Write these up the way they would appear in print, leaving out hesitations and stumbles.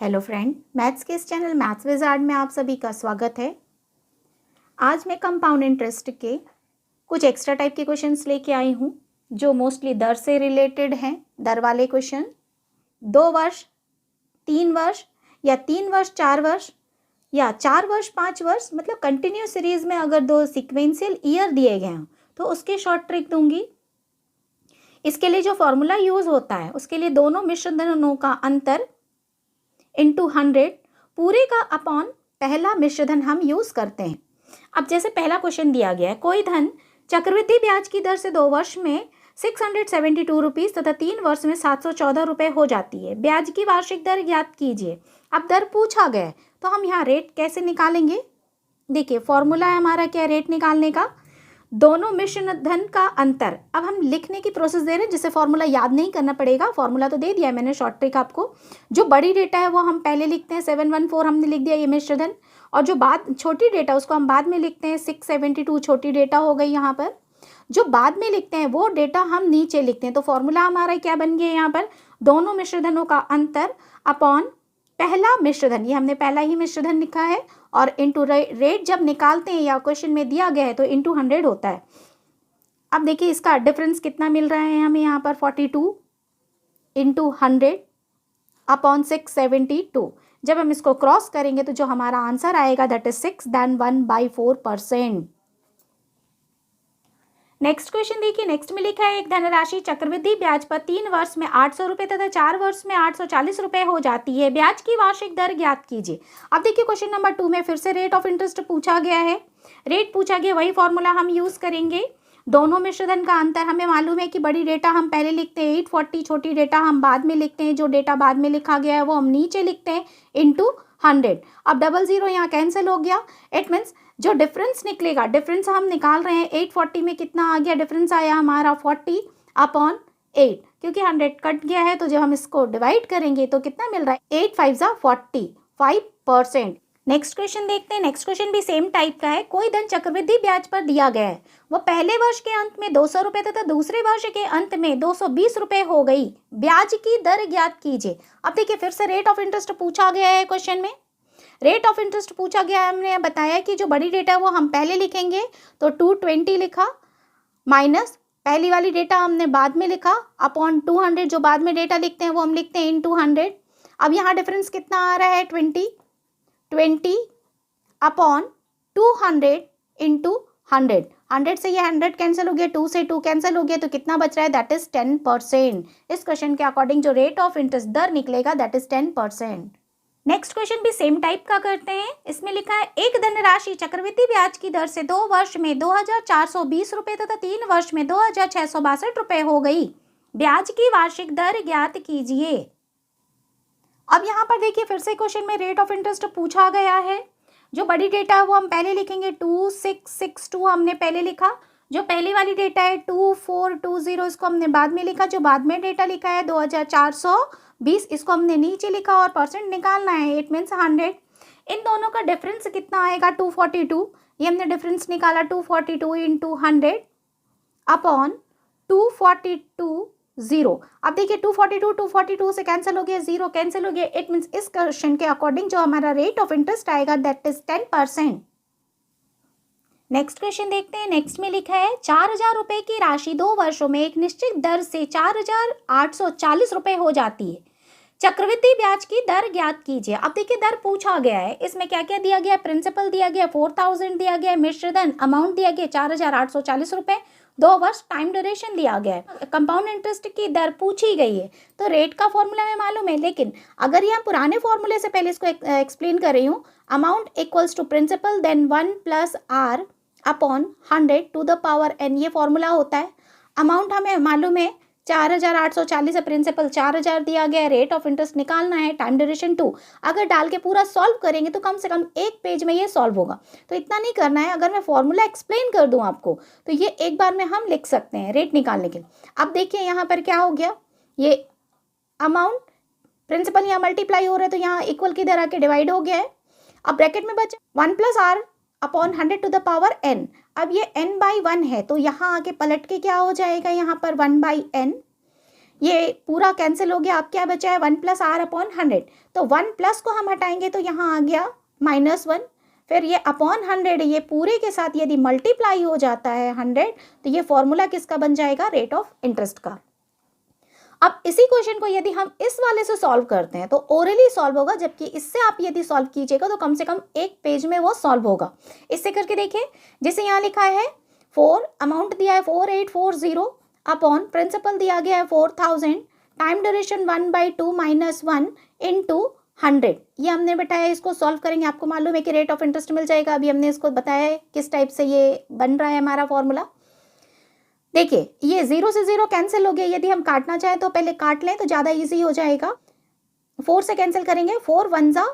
Hello friend, maths के इस channel maths wizard में आप सभी का स्वागत है। आज मैं कंपाउंड इंटरेस्ट के कुछ एक्स्ट्रा टाइप के क्वेश्चंस लेके आई हूँ जो मोस्टली दर से रिलेटेड हैं। दर वाले क्वेश्चन 2 वर्ष 3 वर्ष या 3 वर्ष 4 वर्ष या 4 वर्ष 5 वर्ष, मतलब कंटिन्यूस सीरीज में अगर 2 सिक्वेंशियल ईयर दिए गए हों तो उसके शॉर्ट ट्रिक दूंगी। इसके लिए जो फॉर्मूला यूज़ होता है उसके लिए दोनों मिश्र धनों का अंतर इंटू 100 पूरे का अपॉन पहला मिश्रधन हम यूज करते हैं। अब जैसे पहला क्वेश्चन दिया गया है, कोई धन चक्रवृद्धि ब्याज की दर से 2 वर्ष में 672 रुपीज तथा 3 वर्ष में 714 रुपये हो जाती है। ब्याज की वार्षिक दर ज्ञात कीजिए। अब दर पूछा गया है तो हम यहाँ रेट कैसे निकालेंगे। देखिए फॉर्मूला है हमारा क्या, रेट निकालने का दोनों मिश्र धन का अंतर। अब हम लिखने की प्रोसेस दे रहे हैं जिससे फॉर्मूला याद नहीं करना पड़ेगा। फॉर्मूला तो दे दिया है मैंने, शॉर्ट ट्रिक आपको। जो बड़ी डेटा है वो हम पहले लिखते हैं, 714 हमने लिख दिया ये मिश्र धन, और जो बाद छोटी डेटा उसको हम बाद में लिखते हैं। 672 छोटी डेटा हो गई यहाँ पर। जो बाद में लिखते हैं वो डेटा हम नीचे लिखते हैं। तो फॉर्मूला हमारा क्या बन गया यहाँ पर, दोनों मिश्र धनों का अंतर अपॉन पहला मिश्रधन, ये हमने पहला ही मिश्रधन लिखा है, और इंटू रेट जब निकालते हैं या क्वेश्चन में दिया गया है तो इंटू 100 होता है। अब देखिए इसका डिफरेंस कितना मिल रहा है हमें यहाँ पर, 42 इंटू 100 अपॉन 672। जब हम इसको क्रॉस करेंगे तो जो हमारा आंसर आएगा that is 6 then 1/4%। Next question देखिए, नेक्स्ट में लिखा है एक धनराशि चक्रवृद्धि ब्याज पर 3 वर्ष में 800 रुपये तथा 4 वर्ष में 840 रुपये हो जाती है। ब्याज की वार्षिक दर ज्ञात कीजिए। अब देखिए क्वेश्चन नंबर 2 में फिर से रेट ऑफ इंटरेस्ट पूछा गया है। रेट पूछा गया, वही फॉर्मूला हम यूज करेंगे। दोनों मिश्रधन का अंतर हमें मालूम है कि बड़ी डेटा हम पहले लिखते हैं 840, छोटी डेटा हम बाद में लिखते हैं। जो डेटा बाद में लिखा गया है वो हम नीचे लिखते हैं इंटू 100। अब 00 यहाँ कैंसिल हो गया। इट मीन्स जो डिफरेंस निकलेगा, डिफरेंस हम निकाल रहे हैं 840 में कितना आ गया, डिफरेंस आया हमारा 40 अपॉन 8, क्योंकि 100 कट गया है तो जब हम इसको डिवाइड करेंगे तो कितना मिल रहा है, 8 5 45%। नेक्स्ट क्वेश्चन देखते हैं। नेक्स्ट क्वेश्चन भी सेम टाइप का है। कोई धन चक्रवृद्धि ब्याज पर दिया गया है, वो पहले वर्ष के अंत में 200 रुपये तथा दूसरे वर्ष के अंत में 220 रुपये हो गई। ब्याज की दर ज्ञात कीजिए। अब देखिए फिर से रेट ऑफ इंटरेस्ट पूछा गया है क्वेश्चन में। रेट ऑफ इंटरेस्ट पूछा गया, हमने बताया कि जो बड़ी डेटा है वो हम पहले लिखेंगे, तो 220 लिखा, माइनस पहली वाली डेटा हमने बाद में लिखा, अपॉन 200 जो बाद में डेटा लिखते हैं वो हम लिखते हैं इंटू 100। अब यहाँ डिफरेंस कितना आ रहा है, 20 अपॉन 200 इंटू 100। 100 से ये 100 कैंसिल हो गया, 2 से 2 कैंसिल हो गया, तो कितना बच रहा है, दैट इज 10%। इस क्वेश्चन के अकॉर्डिंग जो रेट ऑफ इंटरेस्ट दर निकलेगा दैट इज 10%। नेक्स्ट क्वेश्चन भी सेम टाइप का करते हैं। इसमें लिखा है एक धनराशि चक्रवृद्धि ब्याज की दर से 2 वर्ष में 2420 रुपये तथा 3 वर्ष में 2662 रुपये हो गई। ब्याज की वार्षिक दर ज्ञात कीजिए। अब यहाँ पर देखिए फिर से क्वेश्चन में रेट ऑफ इंटरेस्ट पूछा गया है। जो बड़ी डेटा है वो हम पहले लिखेंगे, 2662 हमने पहले लिखा। जो पहली वाली डेटा है 2420 इसको हमने बाद में लिखा। जो बाद में डेटा लिखा है 2420 इसको हमने नीचे लिखा, और परसेंट निकालना है, इट मीन्स 100। इन दोनों का डिफरेंस कितना आएगा, 242। ये हमने डिफरेंस निकाला 242 इंटू 100 अपॉन 242 0। अब देखिए 242 से कैंसिल हो गया, 0 कैंसिल हो गया। इट मीन्स इस क्वेश्चन के अकॉर्डिंग जो हमारा रेट ऑफ इंटरेस्ट आएगा दैट इज 10%। नेक्स्ट क्वेश्चन देखते हैं। नेक्स्ट में लिखा है 4000 रुपये की राशि 2 वर्षों में एक निश्चित दर से 4840 रुपये हो जाती है। चक्रवृद्धि ब्याज की दर ज्ञात कीजिए। अब देखिए दर पूछा गया है, इसमें क्या क्या दिया गया है, प्रिंसिपल दिया गया 4000 दिया गया है, मिश्रधन अमाउंट दिया गया 4840 रुपये, 2 वर्ष टाइम ड्यूरेशन दिया गया है, कंपाउंड इंटरेस्ट की दर पूछी गई है। तो रेट का फॉर्मूला हमें मालूम है, लेकिन अगर यहाँ पुराने फॉर्मूले से पहले इसको एक्सप्लेन कर रही हूँ, amount equals to principal then 1 + r upon 100 to the power n, ये फॉर्मूला होता है। अमाउंट हमें मालूम है 4840 है, प्रिंसिपल 4000 दिया गया है, रेट ऑफ इंटरेस्ट निकालना है, टाइम ड्यूरेशन 2। अगर डाल के पूरा सॉल्व करेंगे तो कम से कम एक पेज में ये सॉल्व होगा, तो इतना नहीं करना है। अगर मैं फॉर्मूला एक्सप्लेन कर दूं आपको तो ये एक बार में हम लिख सकते हैं रेट निकालने के लिए। अब देखिए यहाँ पर क्या हो गया, ये अमाउंट प्रिंसिपल यहाँ मल्टीप्लाई हो रहा है तो यहाँ इक्वल की तरह के डिवाइड हो गया है। अब ब्रैकेट में बचा 1 + r upon 100 to the power n। अब ये n/1 है तो यहाँ आके पलट के क्या हो जाएगा, यहाँ पर 1/n ये पूरा कैंसिल हो गया, अब क्या बचा है 1 प्लस आर अपॉन 100। तो 1 प्लस को हम हटाएंगे तो यहाँ आ गया -1, फिर ये अपॉन 100, ये पूरे के साथ यदि मल्टीप्लाई हो जाता है 100 तो ये फॉर्मूला किसका बन जाएगा, रेट ऑफ इंटरेस्ट का। अब इसी क्वेश्चन को यदि हम इस वाले से सॉल्व करते हैं तो ओरली सॉल्व होगा, जबकि इससे आप यदि सॉल्व कीजिएगा तो कम से कम एक पेज में वो सॉल्व होगा। इससे करके देखिए, जैसे यहाँ लिखा है 4, अमाउंट दिया है 4840 अपॉन प्रिंसिपल दिया गया है 4000, टाइम ड्यूरेशन 1/2 - 1 इंटू 100। ये हमने बताया, इसको सॉल्व करेंगे आपको मालूम है कि रेट ऑफ इंटरेस्ट मिल जाएगा। अभी हमने इसको बताया है किस टाइप से ये बन रहा है हमारा फॉर्मूला। देखिए ये 0 से 0 कैंसिल हो गया, यदि हम काटना चाहें तो पहले काट लें तो ज़्यादा इजी हो जाएगा। 4 से कैंसिल करेंगे, 4 1 जा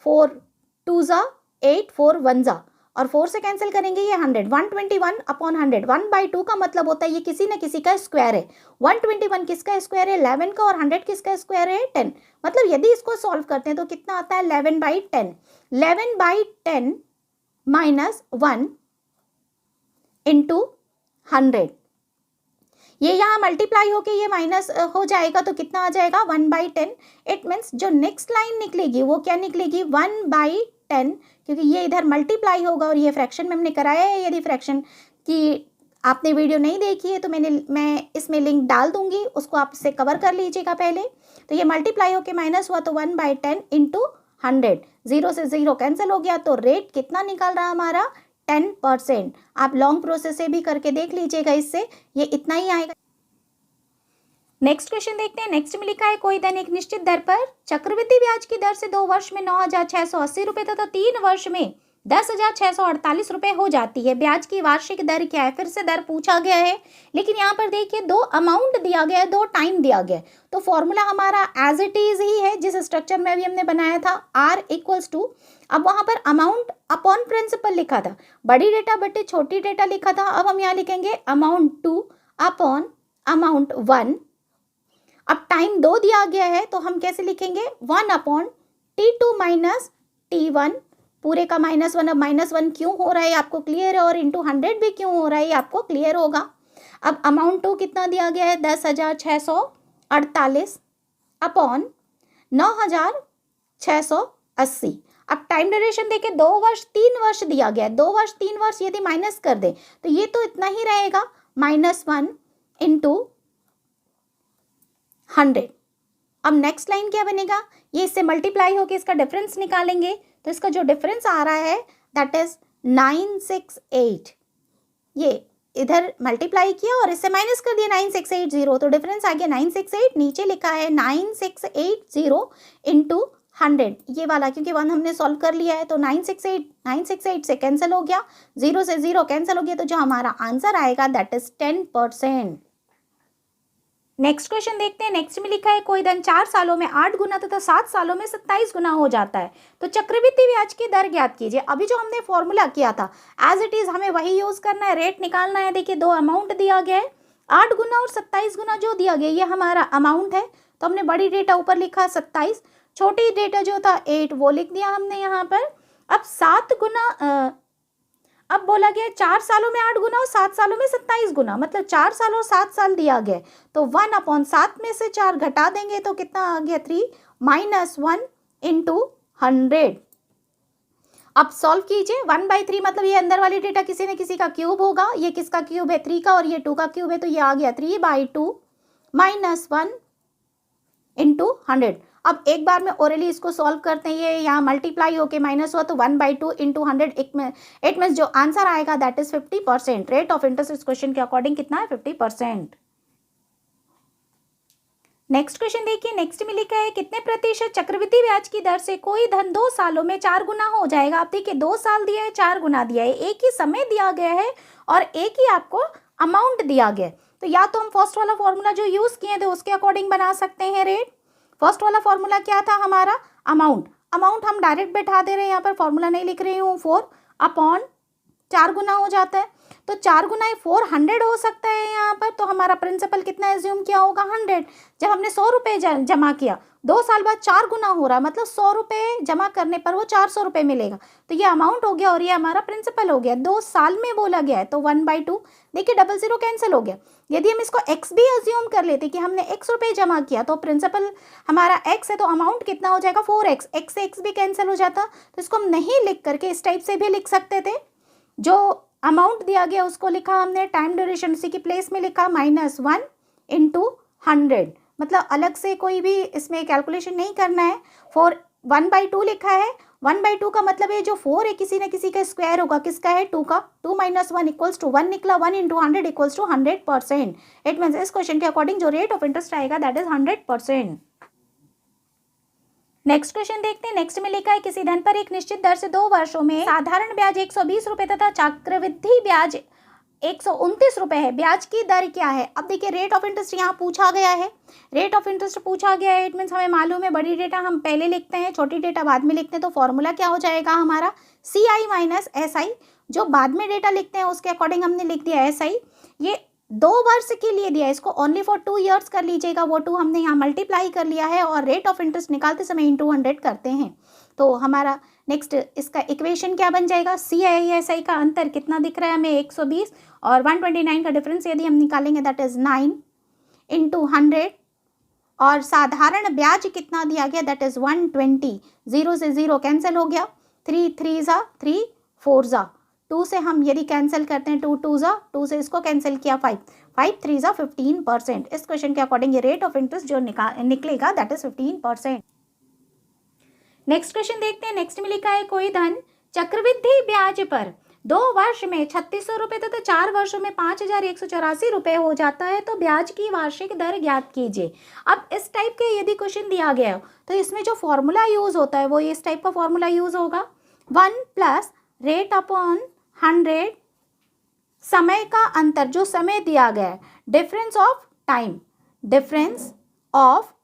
4 2 जा 8, 4 1 जा, और 4 से कैंसिल करेंगे ये 100, 121 अपॉन 100, 1/2 का मतलब होता है ये किसी न किसी का स्क्वायर है। 121 किसका स्क्वायर है, 11 का, और 100 किसका स्क्वायर है, 10। मतलब यदि इसको सॉल्व करते हैं तो कितना आता है 11/10, 11/10 माइनस 1 इंटू 100। ये यहाँ मल्टीप्लाई होके ये माइनस हो जाएगा तो कितना आ जाएगा 1/10। इट मीन्स जो नेक्स्ट लाइन निकलेगी वो क्या निकलेगी 1/10, क्योंकि ये इधर मल्टीप्लाई होगा और ये फ्रैक्शन में हमने कराया है। यदि फ्रैक्शन की आपने वीडियो नहीं देखी है तो मैं इसमें लिंक डाल दूंगी, उसको आप इससे कवर कर लीजिएगा पहले। तो ये मल्टीप्लाई होके माइनस हुआ तो 1/10 इंटू 100, 0 से 0 कैंसिल हो गया तो रेट कितना निकल रहा हमारा 10%। आप लॉन्ग प्रोसेस से भी करके देख लीजिएगा, इससे ये इतना ही आएगा। नेक्स्ट क्वेश्चन देखते हैं। नेक्स्ट में लिखा है कोई धन एक निश्चित दर पर चक्रवृद्धि ब्याज की दर से 2 वर्ष में 9,680 रुपये तथा 3 वर्ष में 10,648 रुपये हो जाती है। ब्याज की वार्षिक दर क्या है, फिर से दर पूछा गया है, लेकिन यहाँ पर देखिए 2 अमाउंट दिया गया है, 2 टाइम दिया गया है। तो फॉर्मूला हमारा एज इट इज ही है जिस स्ट्रक्चर में अभी हमने बनाया था, R = अब वहाँ पर अमाउंट अपॉन प्रिंसिपल लिखा था, बड़ी डेटा बटे छोटी डेटा लिखा था। अब हम यहाँ लिखेंगे अमाउंट 2 अपॉन अमाउंट 1। अब टाइम 2 दिया गया है तो हम कैसे लिखेंगे 1 अपॉन T2 माइनस T1, पूरे का -1। अब -1 क्यों हो रहा है आपको क्लियर है, और इंटू 100 भी क्यों हो रहा है आपको क्लियर होगा। अब अमाउंट 2 कितना दिया गया है 10,648 अपॉन 9,680। अब टाइम ड्यूरेशन देखे 2 वर्ष 3 वर्ष दिया गया है, 2 वर्ष 3 वर्ष यदि माइनस कर दे तो ये तो इतना ही रहेगा -1 इंटू 100। अब नेक्स्ट लाइन क्या बनेगा, ये इससे मल्टीप्लाई होकर इसका डिफरेंस निकालेंगे तो इसका जो डिफरेंस आ रहा है दैट इज 968। ये इधर मल्टीप्लाई किया और इससे माइनस कर दिया 9680, तो डिफरेंस आ गया 968। नीचे लिखा है 9680 इंटू 100, ये वाला क्योंकि 1 हमने सॉल्व कर लिया है तो 968 से कैंसिल हो गया, 0 से 0 कैंसिल हो गया, तो जो हमारा आंसर आएगा दैट इज 10%। नेक्स्ट क्वेश्चन देखते हैं। नेक्स्ट में लिखा है कोई धन 4 सालों में 8 गुना तथा 7 सालों में 27 गुना हो जाता है, तो चक्रवृद्धि ब्याज की दर ज्ञात कीजिए। अभी जो हमने फॉर्मूला किया था एज इट इज हमें वही यूज करना है, रेट निकालना है। देखिए 2 अमाउंट दिया गया है, 8 गुना और 27 गुना जो दिया गया ये हमारा अमाउंट है, तो हमने बड़ी डेटा ऊपर लिखा 27, छोटी डेटा जो था 8 वो लिख दिया हमने यहाँ पर। अब 7 गुना अब बोला गया 4 सालों में 8 गुना और 7 सालों में 27 गुना, मतलब 4 साल और 7 साल दिया गया, तो 1 अपॉन 7 में से 4 घटा देंगे तो कितना आ गया 3 माइनस 1 इंटू 100। अब सॉल्व कीजिए 1/3, मतलब ये अंदर वाली डेटा किसी न किसी का क्यूब होगा, ये किसका क्यूब है 3 का और ये 2 का क्यूब है, तो ये आ गया 3/2 माइनस 1 इंटू 100। अब एक बार में ओरली इसको सॉल्व करते हैं, ये यहाँ मल्टीप्लाई होके माइनस हुआ तो 1/2 इंटू 100, इट मीन्स जो आंसर आएगा that is 50%। Rate of interest इस क्वेश्चन के अकॉर्डिंग कितना है 50%। नेक्स्ट क्वेश्चन देखिए। नेक्स्ट में लिखा है कितने प्रतिशत चक्रवृद्धि ब्याज की दर से कोई धन 2 सालों में 4 गुना हो जाएगा। आप देखिए 2 साल दिया है, 4 गुना दिया है, एक ही समय दिया गया है और एक ही आपको अमाउंट दिया गया है, तो या तो हम फर्स्ट वाला फॉर्मूला जो यूज किए थे उसके अकॉर्डिंग बना सकते हैं रेट। फर्स्ट वाला फॉर्मूला क्या था हमारा अमाउंट हम डायरेक्ट बैठा दे रहे हैं, यहाँ पर फॉर्मूला नहीं लिख रही हूँ। 4 अपॉन 4 गुना हो जाता है, तो 4 गुना 400 हो सकता है यहाँ पर, तो हमारा प्रिंसिपल कितना एज्यूम किया होगा 100। जब हमने 100 रुपये जमा किया 2 साल बाद 4 गुना हो रहा है, मतलब 100 रुपये जमा करने पर वो 400 रुपये मिलेगा। तो ये अमाउंट हो गया और ये हमारा प्रिंसिपल हो गया। 2 साल में बोला गया है तो 1/2। देखिए 00 कैंसिल हो गया। यदि हम इसको x भी अज्यूम कर लेते कि हमने x रुपये जमा किया तो प्रिंसिपल हमारा x है, तो अमाउंट कितना हो जाएगा 4x। x से x भी कैंसिल हो जाता, तो इसको हम नहीं लिख करके इस टाइप से भी लिख सकते थे। जो अमाउंट दिया गया उसको लिखा हमने, टाइम ड्यूरेशन उसी की प्लेस में लिखा, -1 × 100, मतलब अलग से कोई भी इसमें कैलकुलेशन नहीं करना है। 1/2 लिखा है। 1/2 का मतलब है जो 4 है किसी न किसी का स्क्वायर होगा, किसका है 2 का। 2 - 1 = 1 निकला। 1 × 100 = 100%। इट मीन्स इस क्वेश्चन के अकॉर्डिंग जो रेट ऑफ इंटरेस्ट आएगा दैट इज 100%। नेक्स्ट क्वेश्चन देखते हैं। नेक्स्ट में लिखा है किसी धन पर एक निश्चित दर से 2 वर्षों में साधारण ब्याज 120 रुपये तथा चक्रवृद्धि ब्याज 129 रुपये है। ब्याज की दर क्या है? अब देखिए रेट ऑफ इंटरेस्ट यहाँ पूछा गया है। रेट ऑफ इंटरेस्ट पूछा गया है, इट मीन्स हमें मालूम है बड़ी डेटा हम पहले लिखते हैं, छोटी डेटा बाद में लिखते हैं। तो फॉर्मूला क्या हो जाएगा हमारा CI - SI। जो बाद में डेटा लिखते हैं उसके अकॉर्डिंग हमने लिख दिया SI। ये 2 वर्ष के लिए दिया है, इसको ओनली फॉर 2 ईयर्स कर लीजिएगा। वो 2 हमने यहाँ मल्टीप्लाई कर लिया है और रेट ऑफ इंटरेस्ट निकालते समय × 100 करते हैं। तो हमारा नेक्स्ट इसका इक्वेशन क्या बन जाएगा? CI का अंतर कितना दिख रहा है हमें 120 और 129 का डिफरेंस यदि हम निकालेंगे दैट इज 9 × 100 और साधारण ब्याज कितना दिया गया दैट इज 120। 0 से 0 कैंसिल हो गया। 3 3 3 4 2 से हम यदि कैंसिल करते हैं 2 2 से इसको कैंसिल किया 5 3 15%। इस क्वेश्चन के अकॉर्डिंग ये रेट ऑफ इंटरेस्ट जो निकलेगा दैट इज 15%। नेक्स्ट क्वेश्चन देखते हैं। नेक्स्ट में लिखा है कोई धन चक्रवृद्धि ब्याज पर 2 वर्ष में 3600 रुपये तथा 4 वर्षों में 5184 रुपये हो जाता है तो ब्याज की वार्षिक दर ज्ञात कीजिए। अब इस टाइप के यदि क्वेश्चन दिया गया हो तो इसमें जो फॉर्मूला यूज होता है वो इस टाइप का फॉर्मूला यूज होगा 1 + रेट अपॉन 100, समय का अंतर जो समय दिया गया है, डिफरेंस ऑफ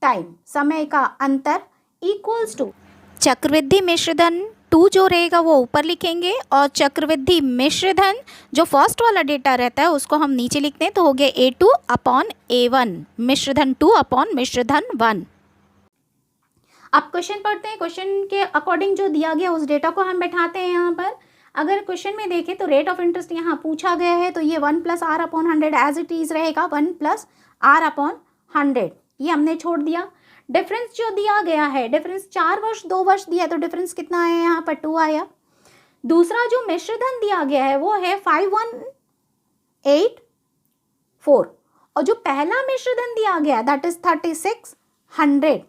टाइम, समय का अंतर इक्वल्स टू चक्रवृद्धि मिश्रधन 2 जो रहेगा वो ऊपर लिखेंगे और चक्रवृद्धि मिश्रधन जो फर्स्ट वाला डेटा रहता है उसको हम नीचे लिखते हैं। तो हो गया A2 / A1, मिश्रधन 2 / मिश्रधन 1। अब क्वेश्चन पढ़ते हैं। क्वेश्चन के अकॉर्डिंग जो दिया गया उस डेटा को हम बैठाते हैं यहाँ पर। अगर क्वेश्चन में देखें तो रेट ऑफ इंटरेस्ट यहाँ पूछा गया है तो ये 1 + R/100 एज इट इज रहेगा। 1 + R/100 ये हमने छोड़ दिया। डिफरेंस जो दिया गया है, डिफरेंस 4 वर्ष 2 वर्ष दिया तो डिफरेंस कितना आया यहाँ पर 2 आया। दूसरा जो मिश्रधन दिया गया है वो है 5184 और जो पहला मिश्रधन दिया गया दैट इज 3600।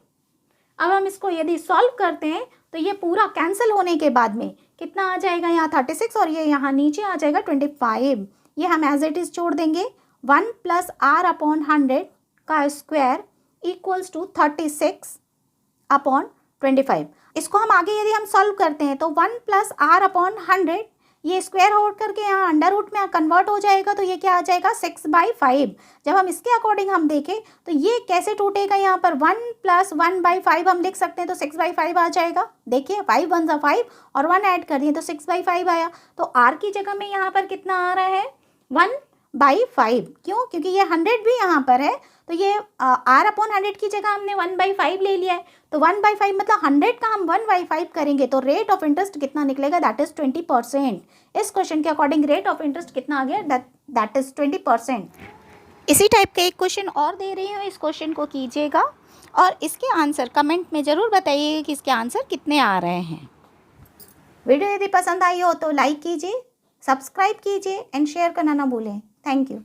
अब हम इसको यदि सॉल्व करते हैं तो ये पूरा कैंसिल होने के बाद में कितना आ जाएगा यहाँ 36 और ये यहाँ नीचे आ जाएगा 25। ये हम एज इट इज छोड़ देंगे। 1 + R/100 का स्क्वायर इक्वल्स टू 36/25। इसको हम आगे यदि हम सॉल्व करते हैं तो 1 + R/100 ये स्क्वायर होट करके यहाँ अंडर रूट में कन्वर्ट हो जाएगा तो ये क्या आ जाएगा 6/5। जब हम इसके अकॉर्डिंग हम देखें तो ये कैसे टूटेगा, यहाँ पर 1 + 1/5 हम लिख सकते हैं तो 6/5 आ जाएगा। देखिए 5 × 1 = 5 और 1 ऐड कर दिए तो 6/5 आया। तो R की जगह में यहाँ पर कितना आ रहा है 1/5। क्यों? क्योंकि ये 100 भी यहाँ पर है तो ये R/100 की जगह हमने 1/5 ले लिया है। तो 1/5 मतलब 100 का हम 1/5 करेंगे तो रेट ऑफ इंटरेस्ट कितना निकलेगा दैट इज 20%। इस क्वेश्चन के अकॉर्डिंग रेट ऑफ इंटरेस्ट कितना आ गया दैट इज 20%। इसी टाइप का एक क्वेश्चन और दे रही हूँ, इस क्वेश्चन को कीजिएगा और इसके आंसर कमेंट में ज़रूर बताइएगा कि इसके आंसर कितने आ रहे हैं। वीडियो यदि पसंद आई हो तो लाइक कीजिए, सब्सक्राइब कीजिए एंड शेयर करना ना भूलें। Thank you.